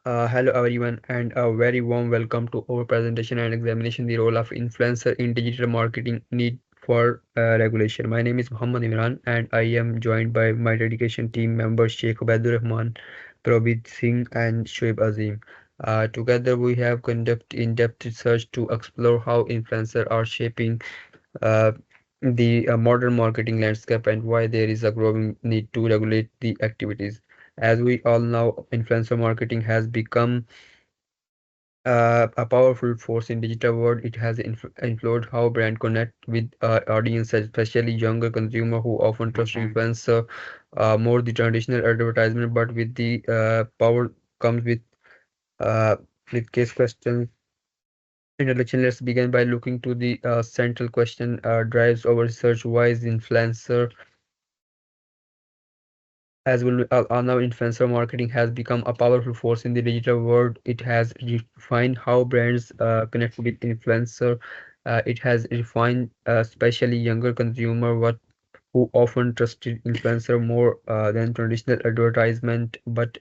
Hello everyone, and a very warm welcome to our presentation and examination the role of influencer in digital marketing need for regulation. My name is Muhammad Imran, and I am joined by my dedication team members Sheikh Abdur Rahman, Prabit Singh, and Shoaib Azim. Together, we have conducted in-depth research to explore how influencers are shaping uh, the modern marketing landscape and why there is a growing need to regulate the activities. As we all know, influencer marketing has become a powerful force in digital world. It has influenced how brand connect with audiences, especially younger consumer who often trust influencer more the traditional advertisement. But with the power comes uh, with case questions introduction. Let's begin by looking to the central question drives our research. Why is influencer as well now influencer marketing has become a powerful force in the digital world. It has refined how brands connect with influencer. It has refined especially younger consumer what who often trusted influencer more than traditional advertisement. But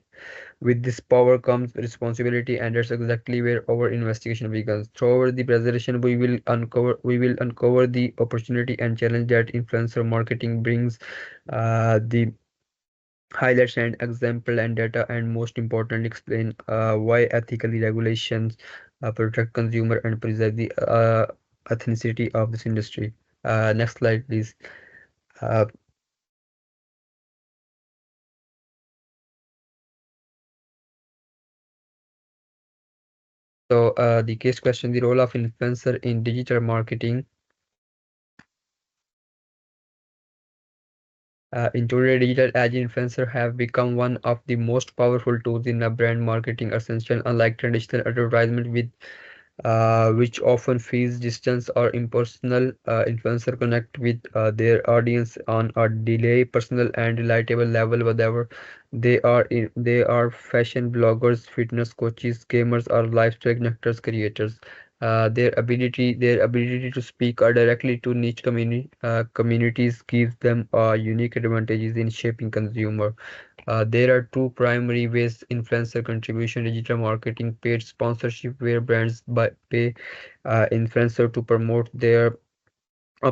with this power comes responsibility, and that's exactly where our investigation begins. Throughout the presentation, we will uncover the opportunity and challenge that influencer marketing brings, the highlights and example and data, and most importantly explain why ethically regulations protect consumer and preserve the authenticity of this industry. Next slide please. uh, the case question, the role of influencer in digital marketing. In today's digital age, influencers have become one of the most powerful tools in a brand marketing essential, unlike traditional advertisement with which often feels distance or impersonal. Influencer connect with their audience on a delay, personal and relatable level, whatever they are fashion bloggers, fitness coaches, gamers, or lifestyle connectors, creators. Their ability to speak directly to niche communities gives them unique advantages in shaping consumer. There are two primary ways influencer contribution: digital marketing, paid sponsorship, where brands pay influencer to promote their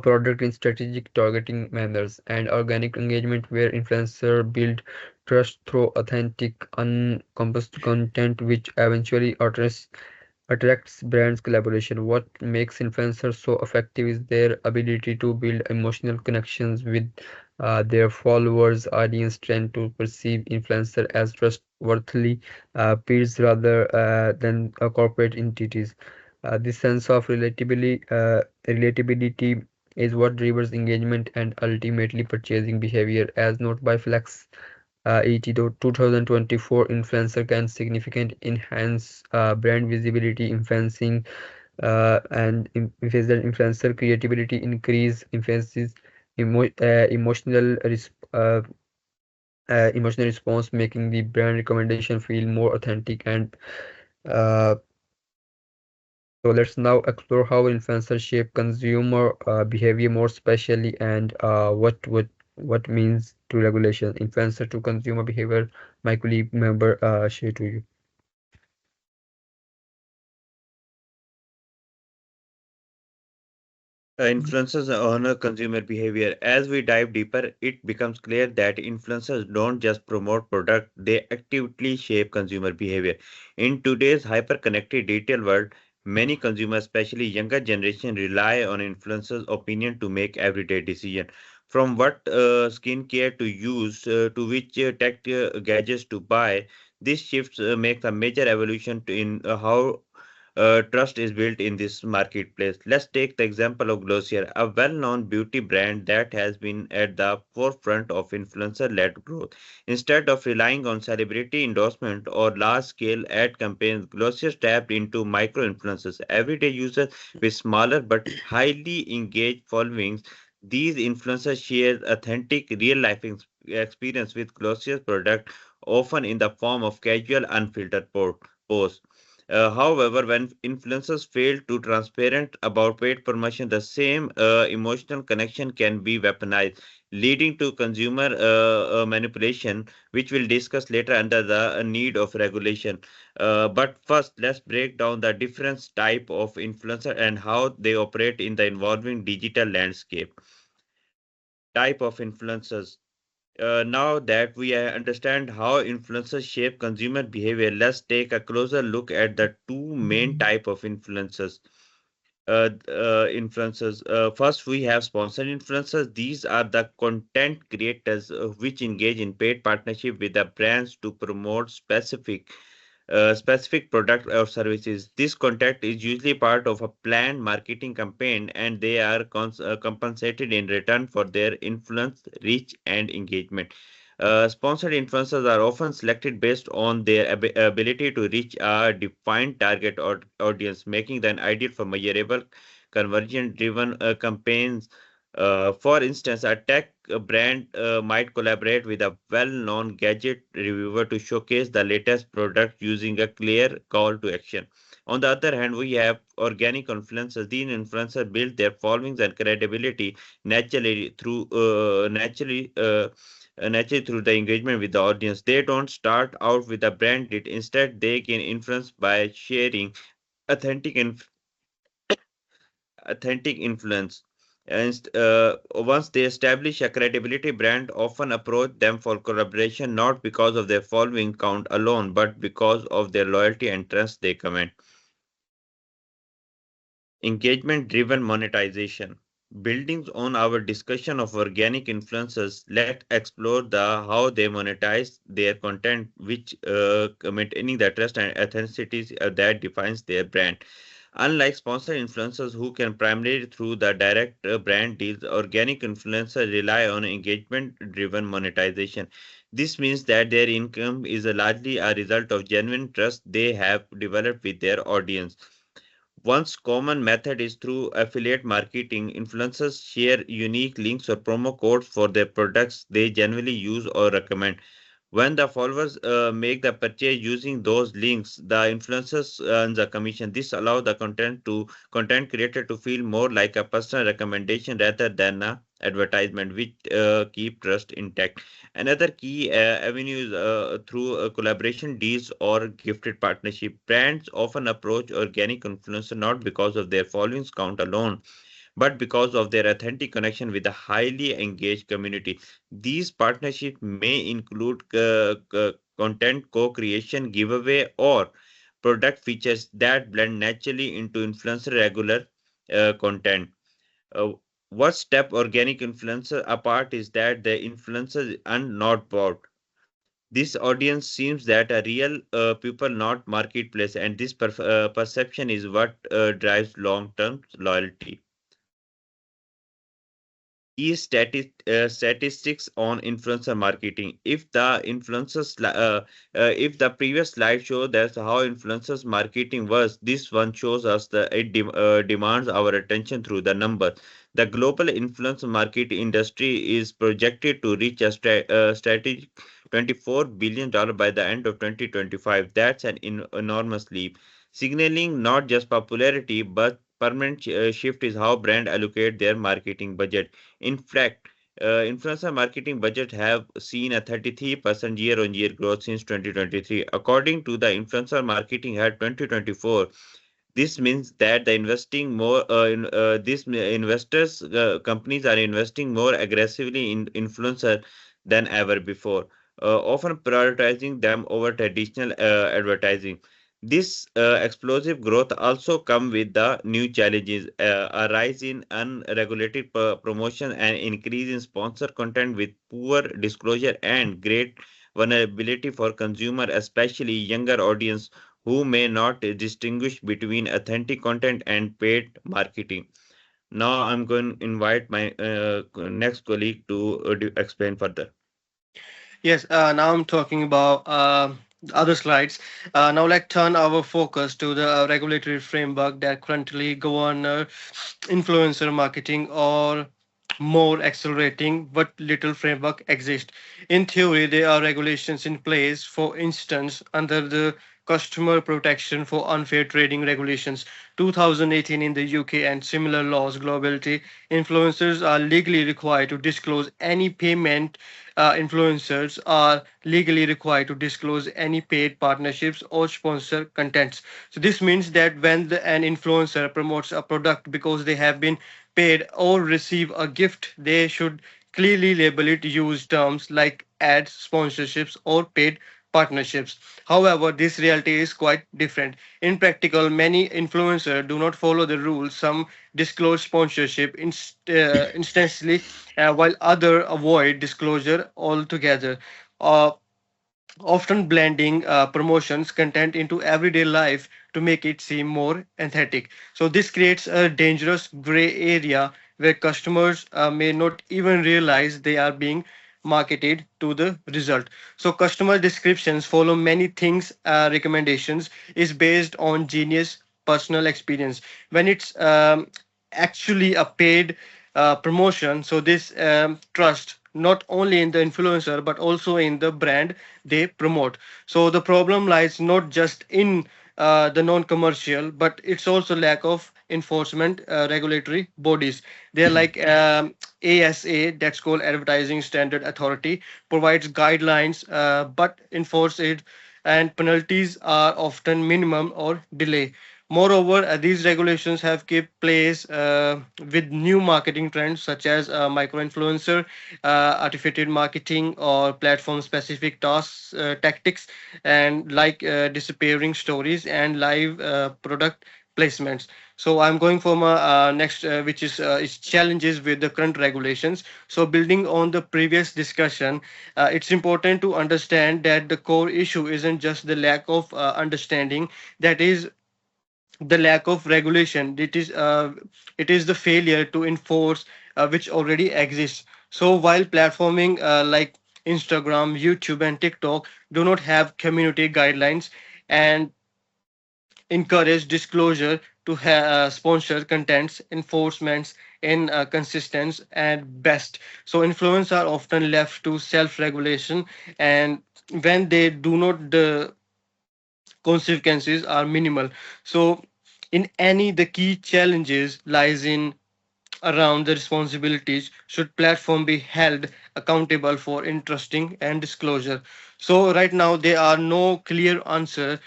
product in strategic targeting manners, and organic engagement, where influencer build trust through authentic, uncomposed content, which eventually attracts brands collaboration. What makes influencers so effective is their ability to build emotional connections with their followers. Audience tend to perceive influencer as trustworthy peers rather than corporate entities. This sense of relatability is what drives engagement and ultimately purchasing behavior. As noted by Flex, 2024, influencer can significantly enhance brand visibility, influencing if that influencer creativity increase influences emotional response, making the brand recommendation feel more authentic. And uh, so let's now explore how influencers shape consumer behavior more specially, and what means to regulation influencer to consumer behavior. My colleague member share to you. Influencers on consumer behavior. As we dive deeper, it becomes clear that influencers don't just promote product, they actively shape consumer behavior. In today's hyper-connected digital world, many consumers, especially younger generation, rely on influencers' opinion to make everyday decision. From what skincare to use, to which tech gadgets to buy, this shift makes a major evolution in how trust is built in this marketplace. Let's take the example of Glossier, a well-known beauty brand that has been at the forefront of influencer-led growth. Instead of relying on celebrity endorsement or large-scale ad campaigns, Glossier tapped into micro-influencers, everyday users with smaller but highly engaged followings. These influencers share authentic, real-life experience with Glossier's product, often in the form of casual, unfiltered posts. However, when influencers fail to transparent about paid promotion, the same emotional connection can be weaponized, leading to consumer manipulation, which we'll discuss later under the need of regulation. But first, let's break down the different type of influencer and how they operate in the evolving digital landscape. Type of influencers. Now that we understand how influencers shape consumer behavior, let's take a closer look at the two main type of influencers. First, we have sponsored influencers. These are the content creators which engage in paid partnership with the brands to promote specific product or services. This contact is usually part of a planned marketing campaign, and they are compensated in return for their influence, reach, and engagement. Sponsored influencers are often selected based on their ability to reach a defined target or audience, making them ideal for measurable, conversion-driven campaigns. For instance, a tech brand might collaborate with a well-known gadget reviewer to showcase the latest product using a clear call to action. On the other hand, we have organic influencers. These influencers build their followings and credibility naturally through the engagement with the audience. They don't start out with a brand did. Instead, they gain influence by sharing authentic authentic influence. And once they establish a credibility, brand often approach them for collaboration not because of their following count alone, but because of their loyalty and trust they command. Engagement driven monetization. Building on our discussion of organic influencers, let's explore the how they monetize their content, which maintaining the trust and authenticity that defines their brand. Unlike sponsored influencers who can primarily through the direct brand deals, organic influencers rely on engagement-driven monetization. This means that their income is largely a result of genuine trust they have developed with their audience. One common method is through affiliate marketing. Influencers share unique links or promo codes for their products they generally use or recommend. When the followers make the purchase using those links, the influencers earn the commission. This allows the content creator to feel more like a personal recommendation rather than a advertisement, which keep trust intact. Another key avenue is through collaboration deals or gifted partnership. Brands often approach organic influencers not because of their followings count alone, but because of their authentic connection with a highly engaged community. These partnerships may include content co-creation, giveaway, or product features that blend naturally into influencer regular content. Uh, what step organic influencer apart is that the influencers are not bought. This audience seems that a real people, not marketplace, and this perception is what drives long-term loyalty. Key statistics on influencer marketing. If the previous slide showed that's how influencers marketing was, this one shows us that it demands our attention through the number. The global influencer market industry is projected to reach a strategic $24 billion by the end of 2025. That's an enormous leap, signaling not just popularity but permanent shift is how brand allocate their marketing budget. In fact, influencer marketing budget have seen a 33% year-on-year growth since 2023. According to the Influencer Marketing Head 2024, this means that the investing more in this investors companies are investing more aggressively in influencer than ever before, often prioritizing them over traditional advertising. This explosive growth also come with the new challenges, a rise in unregulated promotion and increase in sponsor content with poor disclosure and great vulnerability for consumer, especially younger audience who may not distinguish between authentic content and paid marketing. Now I'm going to invite my next colleague to explain further. Yes, now I'm talking about the other slides. Now let's turn our focus to the regulatory framework that currently govern influencer marketing, or more accelerating what little framework exists. In theory, there are regulations in place. For instance, under the customer protection for unfair trading regulations. 2018 in the UK and similar laws globally, influencers are legally required to disclose any payment. Influencers are legally required to disclose any paid partnerships or sponsor contents. So this means that when an influencer promotes a product because they have been paid or receive a gift, they should clearly label it, use terms like ads, sponsorships, or paid partnerships. However, this reality is quite different. In practical, many influencers do not follow the rules. Some disclose sponsorship instantly, while others avoid disclosure altogether. Uh, Often blending promotions content into everyday life to make it seem more authentic. So this creates a dangerous gray area where customers may not even realize they are being marketed to the result. So customer descriptions follow many things. Recommendations is based on genius personal experience. When it's actually a paid promotion, so this trust not only in the influencer but also in the brand they promote. So the problem lies not just in the non-commercial, but it's also lack of enforcement regulatory bodies. They're like ASA, that's called Advertising Standard Authority, provides guidelines but enforce it, and penalties are often minimum or delay. Moreover, these regulations have kept pace with new marketing trends such as micro-influencer, artificial marketing, or platform-specific tasks, tactics, and like disappearing stories and live product placements. So I'm going for my next, which is challenges with the current regulations. So building on the previous discussion, it's important to understand that the core issue isn't just the lack of understanding, that is the lack of regulation. It is the failure to enforce which already exists. So while platforming like Instagram, YouTube, and TikTok do not have community guidelines and encourage disclosure to sponsor contents, enforcements in consistent and best. So influencers are often left to self-regulation, and when they do not, the consequences are minimal. So in any, the key challenges lies in around the responsibilities. Should platform be held accountable for interesting and disclosure? So right now there are no clear answer,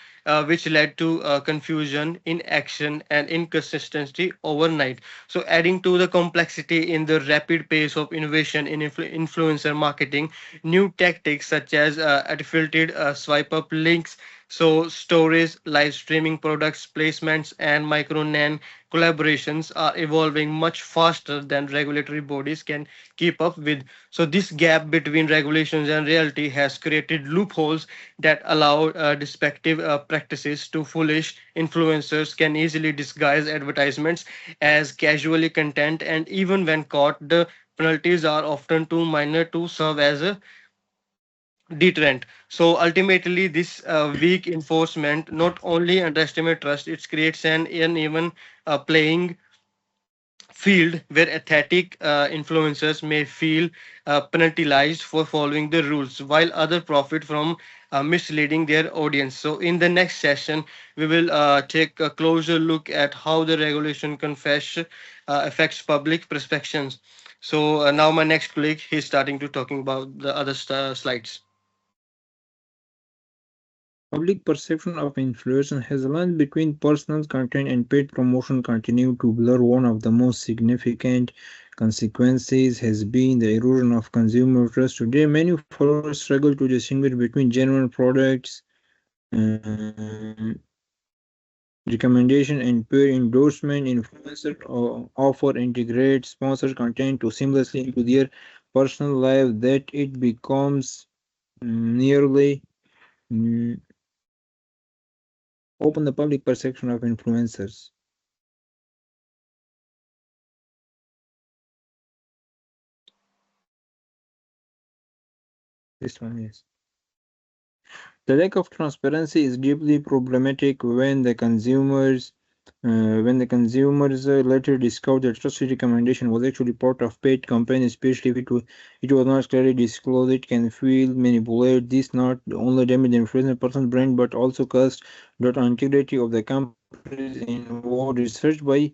which led to confusion, inaction, and inconsistency overnight. So adding to the complexity in the rapid pace of innovation in influencer marketing, new tactics such as affiliated swipe up links, so stories, live streaming products, placements, and micro nan collaborations are evolving much faster than regulatory bodies can keep up with. So this gap between regulations and reality has created loopholes that allow deceptive practices. To foolish influencers can easily disguise advertisements as casually content, and even when caught, the penalties are often too minor to serve as a deterrent. So ultimately, this weak enforcement not only underestimate trust, it creates an uneven playing field where athletic influencers may feel penalized for following the rules, while others profit from misleading their audience. So, in the next session, we will take a closer look at how the regulation affects public perceptions. So, now my next colleague, he's starting to talking about the other slides. Public perception of influence has a line between personal content and paid promotion continue to blur. One of the most significant consequences has been the erosion of consumer trust. Today, many followers struggle to distinguish between genuine products, um, recommendation, and paid endorsement. Influencers offer integrate sponsored content to seamlessly into their personal life that it becomes nearly mm, open the public perception of influencers. This one is. The lack of transparency is deeply problematic when the consumers When the consumers later discovered that trusted recommendation was actually part of paid campaign, especially if it was not clearly disclosed, it can feel manipulated. This not only damage the influencer person's brand but also cast doubt on integrity of the companies involved. Research by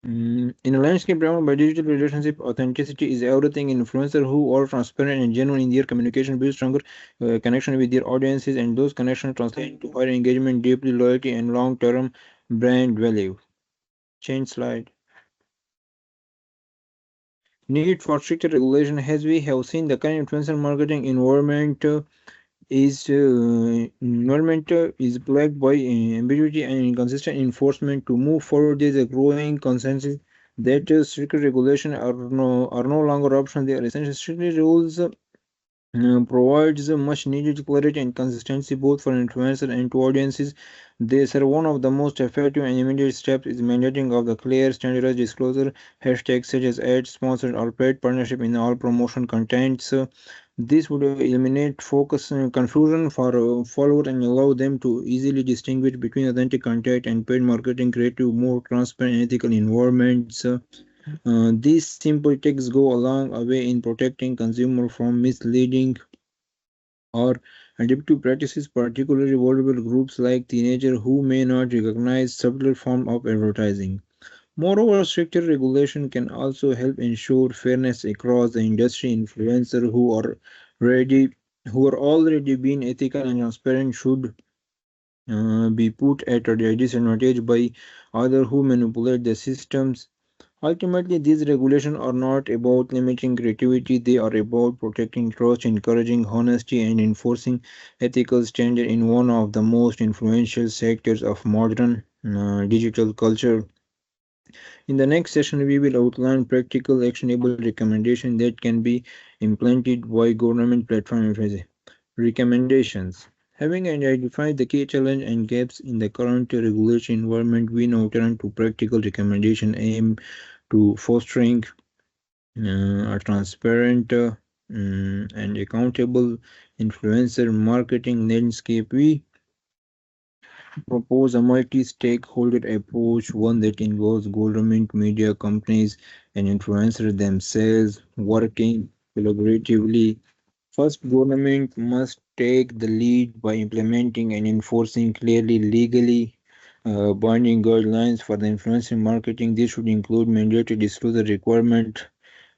in a landscape driven by digital relationship, authenticity is everything. Influencers who are transparent and genuine in their communication build stronger connection with their audiences, and those connections translate into higher engagement, deeply loyalty, and long-term brand value. Change slide. Need for stricter regulation. As we have seen, the current influencer marketing environment is plagued by ambiguity and inconsistent enforcement. To move forward, there is a growing consensus that stricter regulation are no longer optional. They are essential. Stricter rules provides much needed clarity and consistency both for influencers and to audiences. They serve one of the most effective and immediate steps is mandating of the clear standardized disclosure hashtags such as ad sponsored or paid partnership in all promotion contents. This would eliminate focus and confusion for followers and allow them to easily distinguish between authentic content and paid marketing, creative, more transparent and ethical environments. These simple tricks go a long way in protecting consumers from misleading or addictive practices, particularly vulnerable groups like teenagers who may not recognize subtler forms of advertising. Moreover, stricter regulation can also help ensure fairness across the industry. Influencers ready who are already being ethical and transparent should be put at a disadvantage by others who manipulate the systems. Ultimately, these regulations are not about limiting creativity, they are about protecting trust, encouraging honesty, and enforcing ethical standards in one of the most influential sectors of modern digital culture. In the next session, we will outline practical, actionable recommendations that can be implemented by government platforms. Recommendations. Having identified the key challenges and gaps in the current regulatory environment, we now turn to practical recommendations aimed to fostering a transparent and accountable influencer marketing landscape. We propose a multi-stakeholder approach, one that involves government, media companies, and influencers themselves working collaboratively. First, government must take the lead by implementing and enforcing clearly legally binding guidelines for the influencer marketing. This should include mandatory disclosure requirement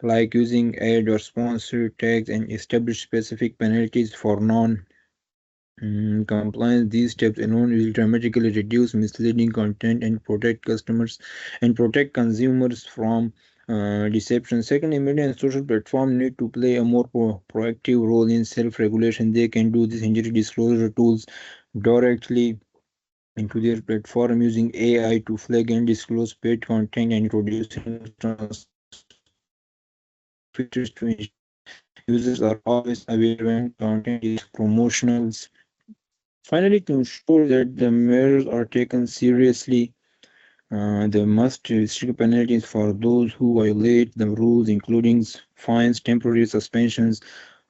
like using ad or sponsor tags and establish specific penalties for non compliance. These steps alone will dramatically reduce misleading content and protect customers and protect consumers from deception. Secondly, media and social platforms need to play a more proactive role in self-regulation. They can do this injury disclosure tools directly into their platform using AI to flag and disclose paid content and introducing transparency features to ensure users are always aware when content is promotional. Finally, to ensure that the measures are taken seriously, there must be strict penalties for those who violate the rules, including fines, temporary suspensions,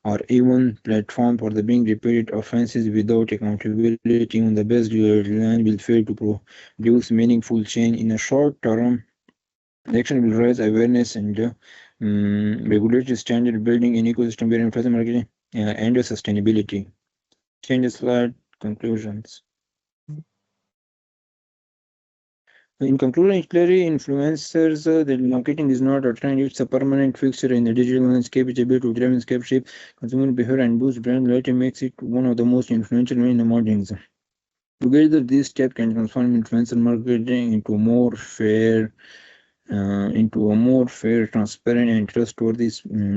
or even platform for the being repeated offenses without accountability on the best guideline will fail to produce meaningful change in a short term. The action will raise awareness and regulatory standard building an ecosystem where influencer marketing and sustainability. Changes slide conclusions. In conclusion, clearly influencers, the marketing is not a trend, it's a permanent fixture in the digital landscape. It's able to drive landscape shape consumer behavior and boost brand loyalty, makes it one of the most influential in the modern. Together, these steps can transform influencer marketing into a more fair, transparent, and trustworthy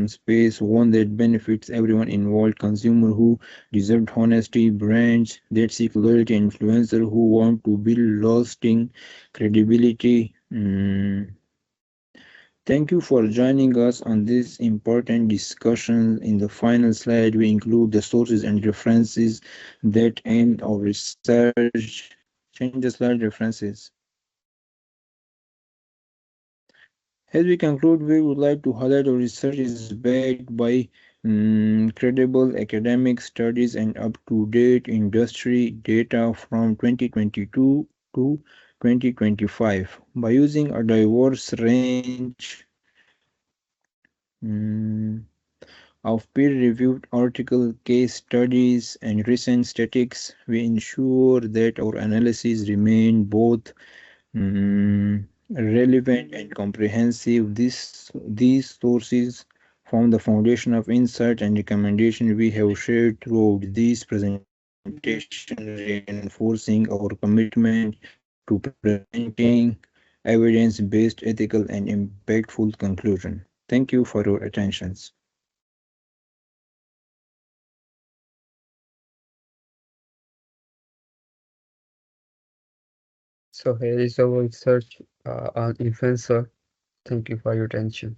space, one that benefits everyone involved: consumer who deserve honesty, brands that seek loyalty, influencers who want to build lasting credibility. Thank you for joining us on this important discussion. In the final slide, we include the sources and references that end our research. Change the slide references. As we conclude, we would like to highlight our research is backed by credible academic studies and up-to-date industry data from 2022 to 2025. By using a diverse range mm, of peer-reviewed articles, case studies, and recent statistics, we ensure that our analyses remain both relevant and comprehensive. These sources form the foundation of insight and recommendation we have shared throughout this presentation, reinforcing our commitment to presenting evidence-based, ethical, and impactful conclusion. Thank you for your attention. So here is our research on influencer. Thank you for your attention.